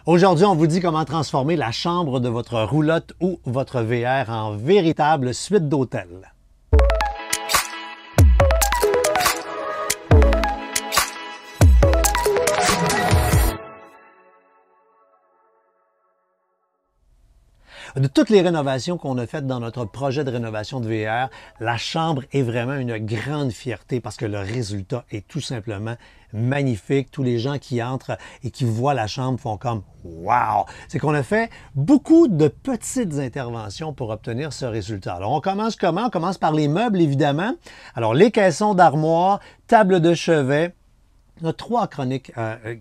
Aujourd'hui, on vous dit comment transformer la chambre de votre roulotte ou votre VR en véritable suite d'hôtel. De toutes les rénovations qu'on a faites dans notre projet de rénovation de VR, la chambre est vraiment une grande fierté parce que le résultat est tout simplement magnifique. Tous les gens qui entrent et qui voient la chambre font comme « wow ». C'est qu'on a fait beaucoup de petites interventions pour obtenir ce résultat. Alors, on commence comment? On commence par les meubles, évidemment. Alors, les caissons d'armoire, table de chevet. On a trois chroniques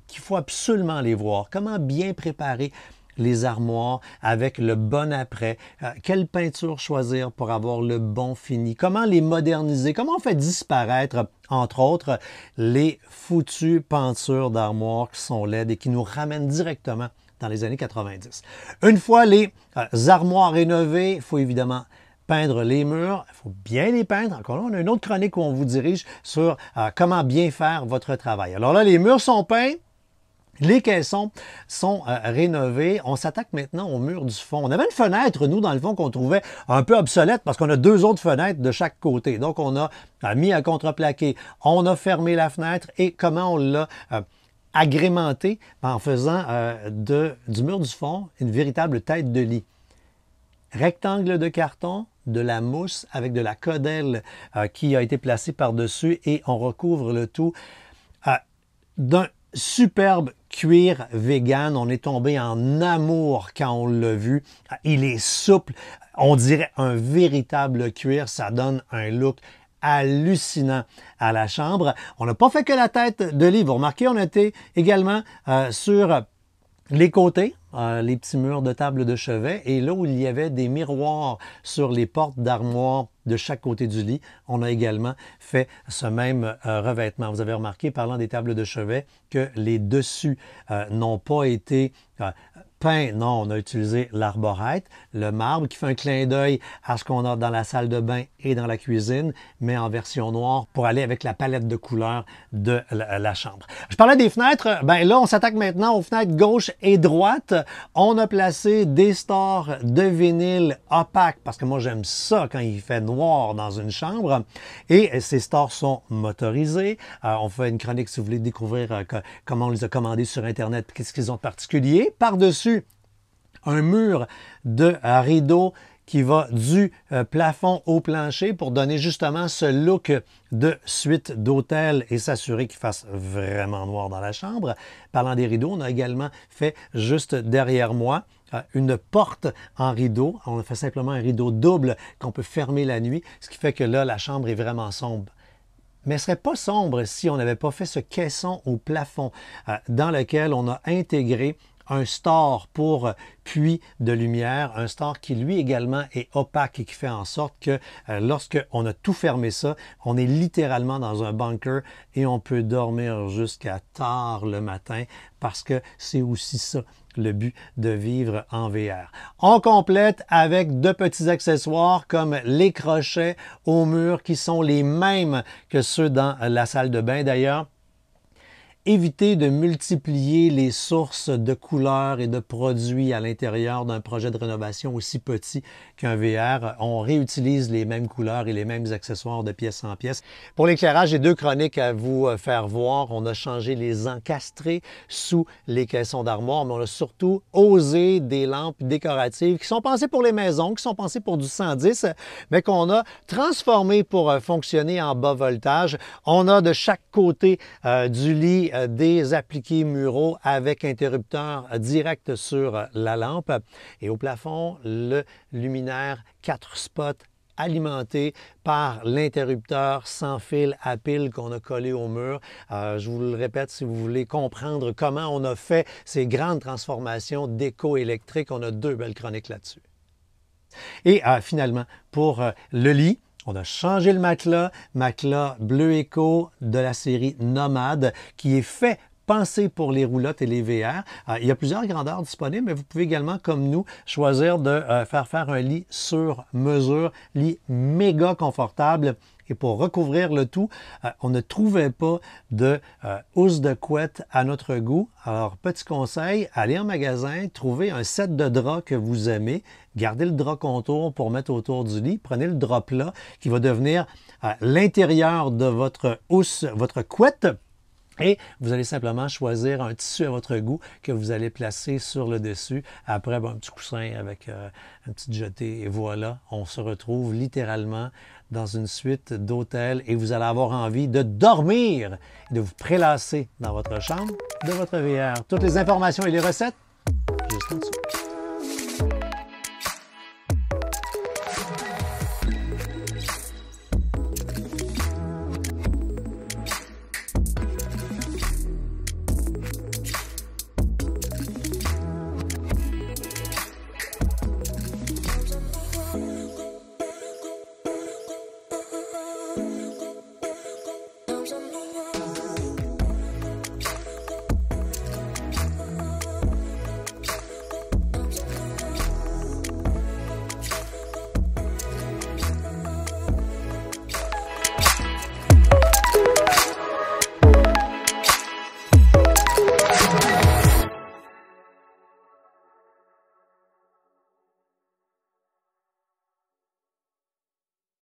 qu'il faut absolument les voir. Comment bien préparer les armoires avec le bon après, quelle peinture choisir pour avoir le bon fini, comment les moderniser, comment on fait disparaître, entre autres, les foutues peintures d'armoires qui sont laides et qui nous ramènent directement dans les années 90. Une fois les armoires rénovées, il faut évidemment peindre les murs, il faut bien les peindre. Encore là, on a une autre chronique où on vous dirige sur comment bien faire votre travail. Alors là, les murs sont peints. Les caissons sont rénovés. On s'attaque maintenant au mur du fond. On avait une fenêtre, nous, dans le fond, qu'on trouvait un peu obsolète parce qu'on a deux autres fenêtres de chaque côté. Donc, on a mis à contreplaqué. On a fermé la fenêtre et comment on l'a agrémenté en faisant du mur du fond une véritable tête de lit. Rectangle de carton, de la mousse avec de la codelle qui a été placée par-dessus et on recouvre le tout d'un superbe cuir vegan. On est tombé en amour quand on l'a vu. Il est souple. On dirait un véritable cuir. Ça donne un look hallucinant à la chambre. On n'a pas fait que la tête de lit. Vous remarquez, on était également sur les côtés, les petits murs de table de chevet, et là où il y avait des miroirs sur les portes d'armoire de chaque côté du lit, on a également fait ce même revêtement. Vous avez remarqué, parlant des tables de chevet, que les dessus n'ont pas été peints. Non, on a utilisé l'arborite, le marbre, qui fait un clin d'œil à ce qu'on a dans la salle de bain et dans la cuisine, mais en version noire pour aller avec la palette de couleurs de la chambre. Je parlais des fenêtres. Ben là, on s'attaque maintenant aux fenêtres gauche et droite. On a placé des stores de vinyle opaques, parce que moi, j'aime ça quand il fait noir dans une chambre. Et ces stores sont motorisés. On fait une chronique si vous voulez découvrir comment on les a commandés sur Internet, qu'est-ce qu'ils ont de particulier. Par-dessus, un mur de rideaux qui va du plafond au plancher pour donner justement ce look de suite d'hôtel et s'assurer qu'il fasse vraiment noir dans la chambre. Parlant des rideaux, on a également fait juste derrière moi une porte en rideau. On a fait simplement un rideau double qu'on peut fermer la nuit, ce qui fait que là, la chambre est vraiment sombre. Mais elle ne serait pas sombre si on n'avait pas fait ce caisson au plafond dans lequel on a intégré un store pour puits de lumière, un store qui lui également est opaque et qui fait en sorte que lorsqu'on a tout fermé ça, on est littéralement dans un bunker et on peut dormir jusqu'à tard le matin parce que c'est aussi ça le but de vivre en VR. On complète avec de petits accessoires comme les crochets au mur qui sont les mêmes que ceux dans la salle de bain d'ailleurs. Éviter de multiplier les sources de couleurs et de produits à l'intérieur d'un projet de rénovation aussi petit qu'un VR. On réutilise les mêmes couleurs et les mêmes accessoires de pièce en pièce. Pour l'éclairage, j'ai deux chroniques à vous faire voir. On a changé les encastrés sous les caissons d'armoire, mais on a surtout osé des lampes décoratives qui sont pensées pour les maisons, qui sont pensées pour du 110, mais qu'on a transformées pour fonctionner en bas voltage. On a de chaque côté du lit des appliqués muraux avec interrupteur direct sur la lampe. Et au plafond, le luminaire 4 spots alimenté par l'interrupteur sans fil à pile qu'on a collé au mur. Je vous le répète, si vous voulez comprendre comment on a fait ces grandes transformations déco électrique, on a deux belles chroniques là-dessus. Et finalement, pour le lit, on a changé le matelas Bleu Eco de la série Nomade, qui est fait pensé pour les roulottes et les VR. Il y a plusieurs grandeurs disponibles, mais vous pouvez également, comme nous, choisir de faire un lit sur mesure, lit méga confortable Et pour recouvrir le tout, on ne trouvait pas de housse de couette à notre goût. Alors, petit conseil, allez en magasin, trouvez un set de draps que vous aimez, gardez le drap contour pour mettre autour du lit, prenez le drap plat qui va devenir l'intérieur de votre housse, votre couette. Et vous allez simplement choisir un tissu à votre goût que vous allez placer sur le dessus. Après, un petit coussin avec une petite jetée. Et voilà, on se retrouve littéralement dans une suite d'hôtels et vous allez avoir envie de dormir et de vous prélasser dans votre chambre de votre VR. Toutes les informations et les recettes, juste en dessous.